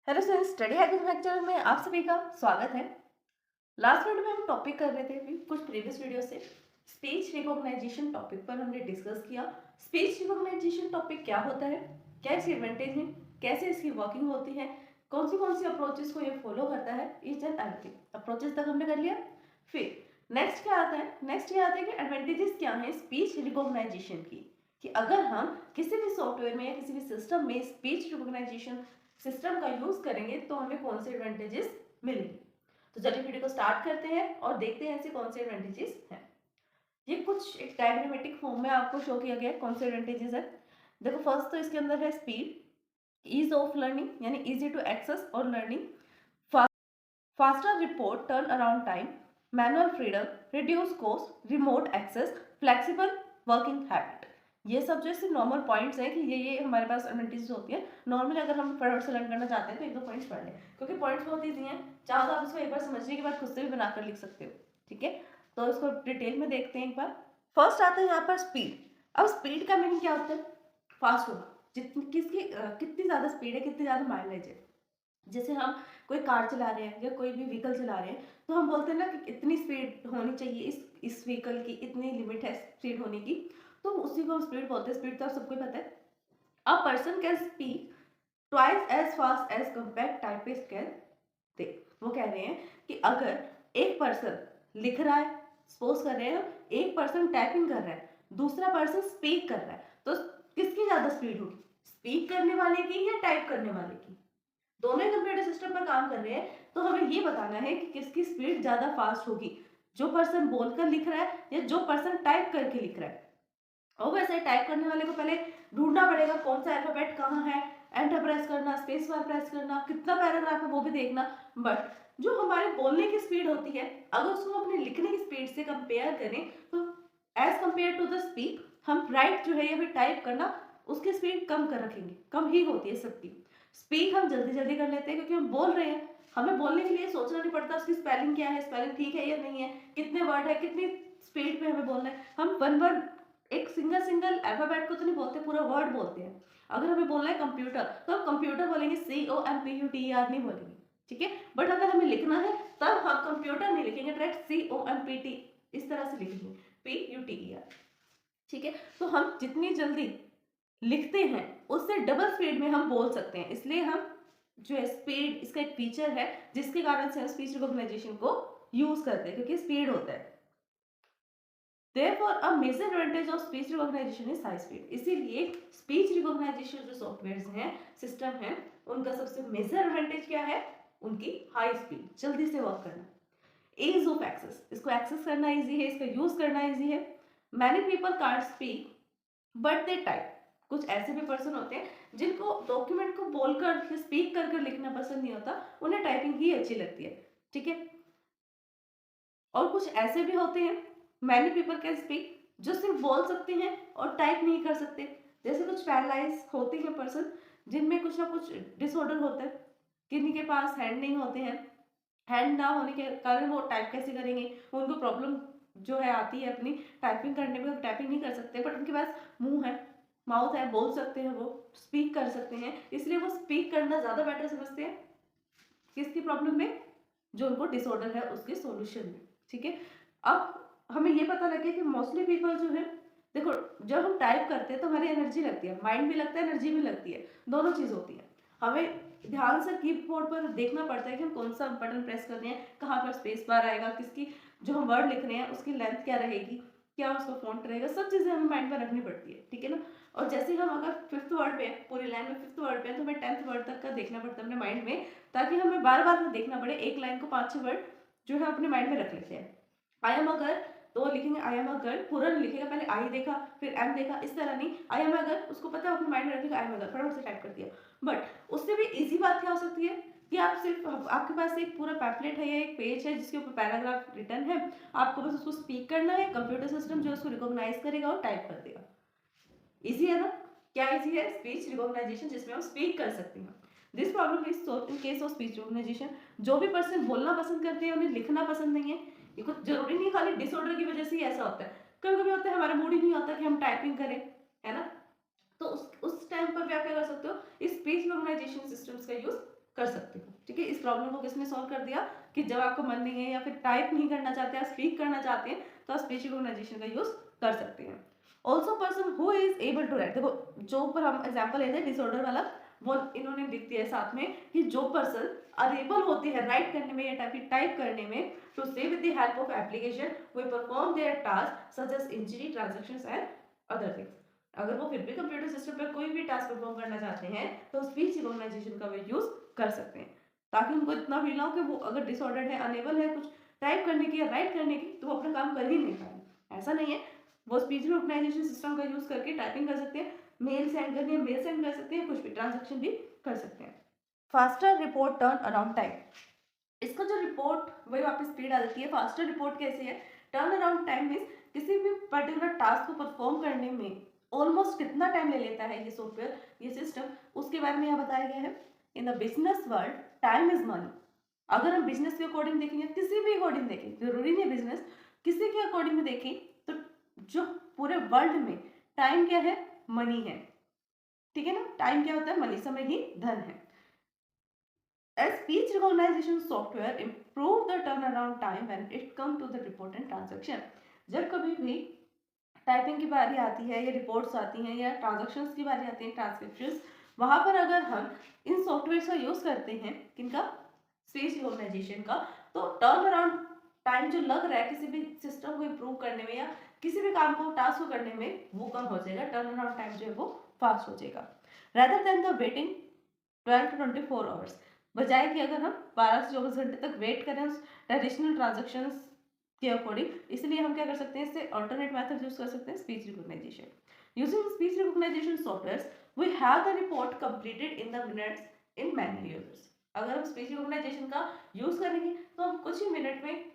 Hello sir, study hacking lecture में आप सभी का स्वागत है। लास्ट वीडियो में हम टॉपिक कर रहे थे अभी कुछ प्रीवियस वीडियो से स्पीच रिकॉग्नाइजेशन टॉपिक पर हमने डिस्कस किया। स्पीच रिकॉग्नाइजेशन टॉपिक क्या होता है, क्या इसके एडवांटेज है, कैसे इसकी वर्किंग होती है, कौन सी अप्रोचेस को ये फॉलो करता है, ईच एंड एवरीथिंग अप्रोचेस तक हमने कर लिया। फिर नेक्स्ट क्या आता है, नेक्स्ट ये आता है कि एडवांटेजेस क्या है स्पीच रिकॉग्नाइजेशन की, कि अगर हम किसी भी सॉफ्टवेयर में या किसी भी सिस्टम में स्पीच रिकॉग्नाइजेशन सिस्टम का यूज करेंगे तो हमें कौन से एडवांटेजेस मिलेंगे। तो चलिए वीडियो को स्टार्ट करते हैं और देखते हैं ऐसे कौन से एडवांटेजेस हैं। ये कुछ एक डायग्रामेटिक फॉर्म में आपको शो किया गया है कौन से एडवांटेजेस है। देखो फर्स्ट तो इसके अंदर है स्पीड, ईज ऑफ लर्निंग यानी इजी टू एक्सेस और learning, faster report turn around time, manual freedom, reduce cost, remote access, flexible working habit. ये सब जो सिर्फ नॉर्मल पॉइंट्स हैं कि ये हमारे पास एडवांटेजेस होती है। नॉर्मली अगर हम फटाफट से लर्न करना चाहते हैं तो एक दो पॉइंट्स पढ़ लें, क्योंकि पॉइंट्स बहुत ईजी हैं। चाहो तो आप इसको एक बार समझने के बाद खुद से भी बनाकर लिख सकते हो। ठीक है, तो इसको डिटेल में देखते हैं एक बार। फर्स्ट आता है यहाँ पर स्पीड। अब स्पीड का मीनिंग क्या होता है? फास्ट होना। जितनी किसकी कितनी ज़्यादा स्पीड है, कितनी ज़्यादा माइलेज है। जैसे हम कोई कार चला रहे हैं या कोई भी व्हीकल चला रहे हैं तो हम बोलते हैं ना कि इतनी स्पीड होनी चाहिए, इस व्हीकल की इतनी लिमिट है स्पीड होने की, तो उसी को हम स्पीड बोलते हैं। स्पीड तो आप सबको पता है। A person can speak twice as fast as compact typist can. देख वो कह रहे हैं कि अगर एक पर्सन लिख रहा है, सपोज कर रहे हैं एक पर्सन टाइपिंग कर रहा है, दूसरा पर्सन स्पीक कर रहा है, तो किसकी ज्यादा स्पीड होगी, स्पीक करने वाले की या टाइप करने वाले की? दोनों ही कंप्यूटर सिस्टम पर काम कर रहे हैं, तो हमें ये बताना है कि किसकी स्पीड ज्यादा फास्ट होगी, जो पर्सन बोलकर लिख रहा है या जो पर्सन टाइप करके लिख रहा है। और वैसे टाइप करने वाले को पहले ढूंढना पड़ेगा कौन सा अल्फाबेट कहाँ है, एंटर प्रेस करना, स्पेस बार प्रेस करना, कितना पैराग्राफ है वो भी देखना। बट जो हमारे बोलने की स्पीड होती है, अगर उसको अपने लिखने की स्पीड से कंपेयर करें तो as compare to the speak, हम राइट जो है या फिर टाइप करना उसकी स्पीड कम कर रखेंगे, कम ही होती है सबकी। स्पीक हम जल्दी जल्दी कर लेते हैं क्योंकि हम बोल रहे हैं, हमें बोलने के लिए सोचना नहीं पड़ता उसकी स्पेलिंग क्या है, स्पेलिंग ठीक है या नहीं है, कितने वर्ड है, कितनी स्पीड पे हमें बोलना है। हम वन वर्ड एक सिंगल सिंगल अल्फाबेट को तो नहीं बोलते, पूरा वर्ड बोलते हैं। अगर हमें बोलना है कंप्यूटर तो हम कंप्यूटर बोलेंगे, COMPUTER नहीं बोलेंगे। ठीक है, बट अगर हमें लिखना है तब हम कंप्यूटर नहीं लिखेंगे, डायरेक्ट COMPT इस तरह से लिखेंगे, PUTER। ठीक है, तो हम जितनी जल्दी लिखते हैं उससे डबल स्पीड में हम बोल सकते हैं, इसलिए हम जो है स्पीड इसका एक फीचर है जिसके कारण से हम स्पीच रिकॉग्नाइजेशन को यूज करते हैं, क्योंकि स्पीड होता है। Therefore, a major advantage of speech recognition is high speed। इसीलिए स्पीच रिकॉग्नाइजेशन जो सॉफ्टवेयर हैं, सिस्टम हैं, उनका सबसे मेजर एडवांटेज क्या है? उनकी हाई स्पीड, जल्दी से वर्क करना। ease ऑफ एक्सेस, इसको एक्सेस करना इजी है, इसका यूज करना इजी है। Many people can't speak but they type. कुछ ऐसे भी पर्सन होते हैं जिनको डॉक्यूमेंट को बोलकर या स्पीक कर कर लिखना पसंद नहीं होता, उन्हें टाइपिंग ही अच्छी लगती है। ठीक है, और कुछ ऐसे भी होते हैं मैनी पीपल कैन स्पीक, जो सिर्फ बोल सकते हैं और टाइप नहीं कर सकते। जैसे कुछ पैरालाइज होते हैं पर्सन जिनमें कुछ ना कुछ डिसऑर्डर होता है, किन्हीं के पास हैंड नहीं होते हैं, हैंड ना होने के कारण वो टाइप कैसे करेंगे, उनको प्रॉब्लम जो है आती है अपनी टाइपिंग करने में, टाइपिंग नहीं कर सकते, बट उनके पास मुंह है, माउथ है, बोल सकते हैं, वो स्पीक कर सकते हैं, इसलिए वो स्पीक करना ज्यादा बेटर समझते हैं। किसकी प्रॉब्लम में? जो उनको डिसऑर्डर है उसके सॉल्यूशन में। ठीक है, अब हमें ये पता लगे कि मोस्टली पीपल जो है, देखो जब हम टाइप करते हैं तो हमारी एनर्जी लगती है, माइंड भी लगता है, एनर्जी भी लगती है, दोनों चीज होती है। हमें ध्यान से कीबोर्ड पर देखना पड़ता है कि हम कौन सा बटन प्रेस कर रहे हैं, कहाँ पर स्पेस बार आएगा, किसकी जो हम वर्ड लिख रहे हैं उसकी लेंथ क्या रहेगी, क्या उसका फॉन्ट रहेगा, सब चीजें हमें माइंड पर रखनी पड़ती है। ठीक है ना, और जैसे हम अगर फिफ्थ वर्ड पे है, पूरी लाइन में फिफ्थ वर्ड पे है, तो हमें 10th वर्ड तक का देखना पड़ता है अपने माइंड में, ताकि हमें बार बार ना देखना पड़े, एक लाइन को 5-6 वर्ड जो है अपने माइंड में रख लेते हैं। आई एम अ गर्ल तो लिखेंगे आई एम अ गर्ल, पूरा नहीं लिखेगा, पहले आई देखा फिर एम देखा, इस तरह नहीं। आई एम अ गर्ल उसको पता है, अपने माइंड में रखेगा आई एम अ गर्ल, फटाफट से टाइप कर दिया। बट उससे भी इजी बात क्या हो सकती है कि आप सिर्फ आपके पास एक पूरा पैम्पलेट है या एक पेज है जिसके ऊपर पैराग्राफ रिटर्न है, आपको बस उसको स्पीक करना है, कंप्यूटर सिस्टम जो उसको रिकॉग्नाइज करेगा और टाइप कर देगा। इजी है ना? क्या इजी है? स्पीच रिकॉग्नाइजेशन जिसमें हम स्पीक कर सकते हैं। This problem is solved in case of speech recognisation. जो भी पर्सन बोलना पसंद करते हैं उन्हें लिखना पसंद नहीं है, ये कुछ जरूरी नहीं खाली डिसऑर्डर की वजह से ही ऐसा होता है, कभी कभी होता है हमारा मूड ही नहीं होता कि हम टाइपिंग करें, है ना, तो उस टाइम पर भी आप क्या कर सकते हो, इस स्पीच रिकॉग्नाइजेशन सिस्टम्स का यूज कर सकते हो। ठीक है, इस प्रॉब्लम को किसने सॉल्व कर दिया कि जब आपको मन नहीं है या फिर टाइप नहीं करना चाहते, आप स्पीक करना चाहते हैं, तो आप स्पीच रिकॉग्नाइजेशन का यूज कर सकते हैं। Also person who is able to write, देखो जो ऊपर हम एग्जाम्पल लेते हैं डिसऑर्डर वाला, वो इन्होंने लिख दिया है साथ में कि जो पर्सन अनेबल होते हैं राइट करने में या टाइप करने में, to say with the help of application we perform their task such as enquiry transactions and other things. अगर वो फिर भी कंप्यूटर सिस्टम पर कोई भी टास्क परफॉर्म करना चाहते हैं तो स्पीच रिकॉग्नाइजेशन का वे यूज कर सकते हैं, ताकि उनको इतना फील हो कि वो अगर डिसऑर्डर्ड है, अनेबल है कुछ टाइप करने की या राइट करने की, तो वो अपना काम कर ही नहीं पाए। ऐसा नहीं है, वो स्पीच रिकॉग्नाइजेशन सिस्टम का यूज करके टाइपिंग कर सकते हैं, मेल सेंड करनी है मेल सेंड कर सकते हैं, कुछ भी ट्रांजेक्शन भी कर सकते हैं। Faster report turn around time, इसका जो रिपोर्ट वही वापस स्पीड आ जाती है। फास्टर रिपोर्ट कैसे है, टर्न अराउंड टाइम मीन्स किसी भी पर्टिकुलर टास्क को परफॉर्म करने में ऑलमोस्ट कितना टाइम ले लेता है ये सॉफ्टवेयर, ये सिस्टम, उसके बारे में यहाँ बताया गया है। In the business world time is money. अगर हम बिजनेस के अकॉर्डिंग देखेंगे, किसी भी अकॉर्डिंग देखें, जरूरी नहीं है बिजनेस, किसी के अकॉर्डिंग में देखें, तो जो पूरे वर्ल्ड में टाइम क्या है, मनी है। ठीक है ना, टाइम क्या होता है, मनी, समय ही धन है। As speech recognition software improve the turnaround time when it come to the report and transaction। जब कभी भी टाइपिंग की बारी आती है या रिपोर्ट्स आती हैं या ट्रांजैक्शंस की बारी आती है, ट्रांसक्रिप्शंस, वहां पर अगर हम इन सॉफ्टवेयर का यूज करते हैं, किनका, स्पीच रिकॉग्नाइजेशन का, तो टर्न अराउंड टाइम जो लग रहा है किसी भी सिस्टम को इम्प्रूव करने में या किसी भी काम को, टास्क को करने में, वो कम हो जाएगा। टर्न अराउंड टाइम जो है वो फास्ट हो जाएगा, rather than the waiting 12 to 24 hours, बजाय कि अगर हम 12 से 24 घंटे तक वेट करें उस ट्रेडिशनल ट्रांजेक्शन्स के अकॉर्डिंग। इसलिए हम क्या कर सकते हैं, इससे अल्टरनेट मेथड यूज कर सकते हैं, speech recognisation. Using speech recognisation software we have the report completed in the minutes in many users. अगर हम स्पीच रिकॉग्नाइजेशन का यूज करेंगे तो हम कुछ ही मिनट में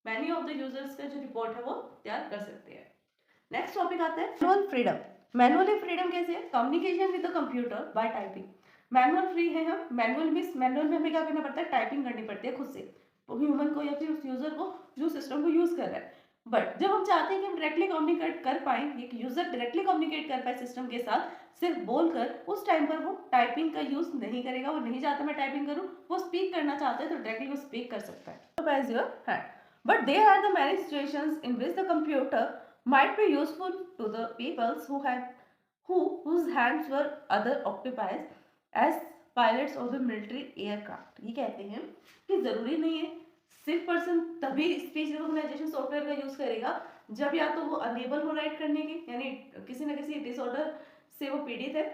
मैनी ऑफ द यूजर्स का जो रिपोर्ट है वो तैयार कर सकते हैं। नेक्स्ट टॉपिक आता है मैनुअल फ्रीडम। मैनुअली फ्रीडम कैसे है, communication with the computer bye typing. Manual free है हम, मैनुअल में हमें क्या करना पड़ता है, टाइपिंग करनी पड़ती है खुद से, ह्यूमन को या फिर उस यूजर को जो सिस्टम को यूज कर रहा है। बट जब हम चाहते हैं कि हम डायरेक्टली कम्युनिकेट कर पाए, एक यूजर डायरेक्टली कम्युनिकेट कर पाए सिस्टम के साथ सिर्फ बोलकर, उस टाइम पर वो टाइपिंग का यूज नहीं करेगा। वो नहीं चाहता मैं टाइपिंग करूं, वो स्पीक करना चाहता है तो डायरेक्टली वो स्पीक कर सकता है as your hand. But there are the many situations in which the computer might be useful to the peoples whose hands were other occupied as pilots of the military aircraft। ये कहते हैं कि जरूरी नहीं है सिर्फ पर्सन तभी speech recognisation software का यूज करेगा जब या तो वो अनेबल हो राइट करने के, यानी किसी न किसी डिसऑर्डर से वो पीड़ित है,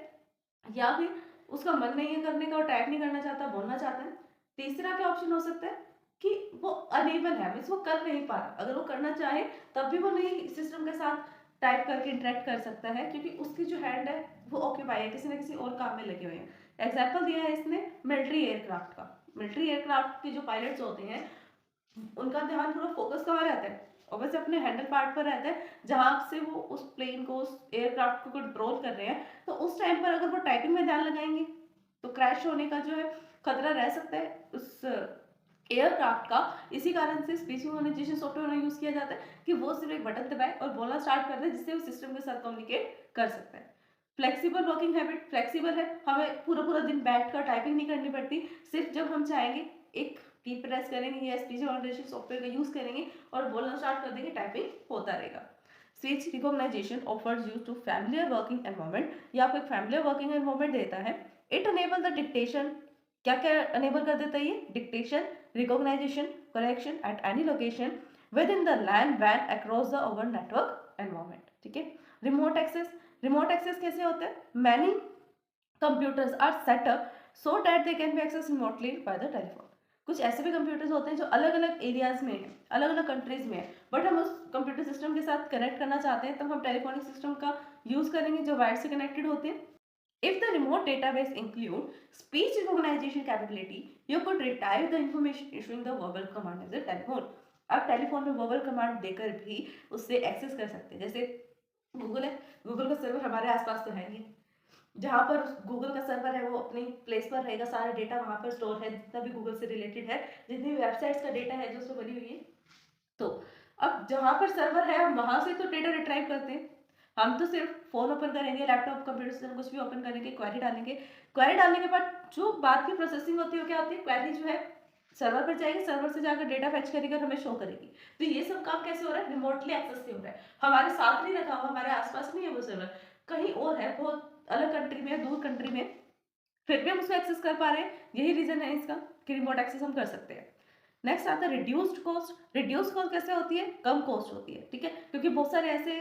या फिर उसका मन नहीं है करने का और टाइप नहीं करना चाहता, बोलना चाहता है। तीसरा क्या ऑप्शन हो सकता है कि वो अनेबल है, मीन्स वो कर नहीं पा रहा, अगर वो करना चाहे तब भी वो नहीं सिस्टम के साथ टाइप करके इंटरेक्ट कर सकता है, क्योंकि उसकी जो हैंड है वो ऑक्यूपाई है, किसी न किसी और काम में लगे हुए हैं। एग्जाम्पल दिया है इसने मिलिट्री एयरक्राफ्ट का। मिलिट्री एयरक्राफ्ट के जो पायलट्स होते हैं उनका ध्यान पूरा फोकस कहाँ रहता है, ऑब्वियसली अपने हैंडल पार्ट पर रहता है, जहां से वो उस प्लेन को, उस एयरक्राफ्ट को कंट्रोल कर रहे हैं। तो उस टाइम पर अगर वो टाइपिंग में ध्यान लगाएंगे तो क्रैश होने का जो है खतरा रह सकता है उस एयरक्राफ्ट का। इसी कारण से स्पीच रिकॉग्निशन सॉफ्टवेयर यूज किया जाता है कि वो सिर्फ एक बटन दबाए और बोलना स्टार्ट कर दे, जिससे वो सिस्टम के साथ कम्युनिकेट कर सकता है। फ्लेक्सिबल वर्किंग हैबिट, फ्लेक्सिबल है, हमें पूरा पूरा दिन बैठकर टाइपिंग नहीं करनी पड़ती, सिर्फ जब हम चाहेंगे एक की प्रेस करेंगे या स्पीच रिकॉग्निशन सॉफ्टवेयर का यूज करेंगे और बोलना स्टार्ट कर देंगे, टाइपिंग होता रहेगा। Speech recognisation offers you to familiar working environment, या आपको एक फैमिलियर वर्किंग एनवायरनमेंट देता है। इट अनेबल द डिक्टेशन, क्या क्या अनेबल कर देता है ये, dictation, recognisation, correction at any location within the LAN वैन across the over network environment. ठीक है। रिमोट एक्सेस, रिमोट एक्सेस कैसे होता है, many computers are set up so that they can be access remotely by the telephone. कुछ ऐसे भी computers होते हैं जो अलग अलग एरियाज में हैं, अलग अलग कंट्रीज में है, बट हम उस कंप्यूटर सिस्टम के साथ कनेक्ट करना चाहते हैं, तब हम टेलीफोनिक सिस्टम का यूज करेंगे जो वायर से कनेक्टेड होते हैं। If the remote database include speech recognition capability, you could retrieve the information issuing the verbal command as a telephone। आप टेलीफोन में वर्बल कमांड देकर भी उससे एक्सेस कर सकते हैं। जैसे गूगल है, गूगल का सर्वर हमारे आसपास तो है नहीं, जहाँ पर गूगल का सर्वर है वो अपनी प्लेस पर रहेगा, सारा डेटा वहाँ पर स्टोर है, जितना भी गूगल से रिलेटेड है, जितनी भी वेबसाइट्स का डेटा है जो उसमें बनी हुई है। तो अब जहाँ पर सर्वर है हम वहाँ से तो डेटा रिट्राइव करते हैं, हम तो सिर्फ फोन ओपन करेंगे, लैपटॉप कंप्यूटर सिस्टम कुछ भी ओपन करेंगे, क्वेरी डालेंगे, क्वेरी डालने के बाद जो बाद की प्रोसेसिंग होती है वो क्या होती है, क्वेरी जो है सर्वर पर जाएगी, सर्वर से जाकर डेटा फेच करेगी और हमें शो करेगी। तो ये सब काम कैसे हो रहा है, रिमोटली एक्सेस से हो रहा है, हमारे साथ नहीं रखा हुआ, हमारे आसपास नहीं है वो सर्वर, कहीं और है, बहुत अलग कंट्री में, दूर कंट्री में, फिर भी हम उसको एक्सेस कर पा रहे हैं। यही रीजन है इसका कि रिमोट एक्सेस हम कर सकते हैं। नेक्स्ट आता है रिड्यूस्ड कॉस्ट। रिड्यूस्ड कॉस्ट कैसे होती है, कम कॉस्ट होती है, ठीक है, क्योंकि बहुत सारे ऐसे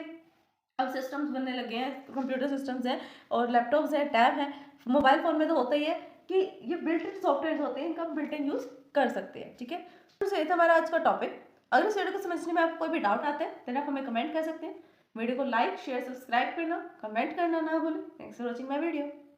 अब सिस्टम्स बनने लगे हैं, कंप्यूटर सिस्टम्स हैं और लैपटॉप्स हैं, टैब हैं, मोबाइल फोन में तो होता ही है कि ये बिल्ट इन सॉफ्टवेयर होते हैं, इनका हम बिल्ट इन यूज कर सकते हैं, ठीक है। तो ये था हमारा आज का टॉपिक। अगर इस वीडियो को समझने में आपको कोई भी डाउट आता है तो आप हमें कमेंट कर सकते हैं। वीडियो को लाइक शेयर सब्सक्राइब करना, कमेंट करना ना भूलें। Thanks for watching my video.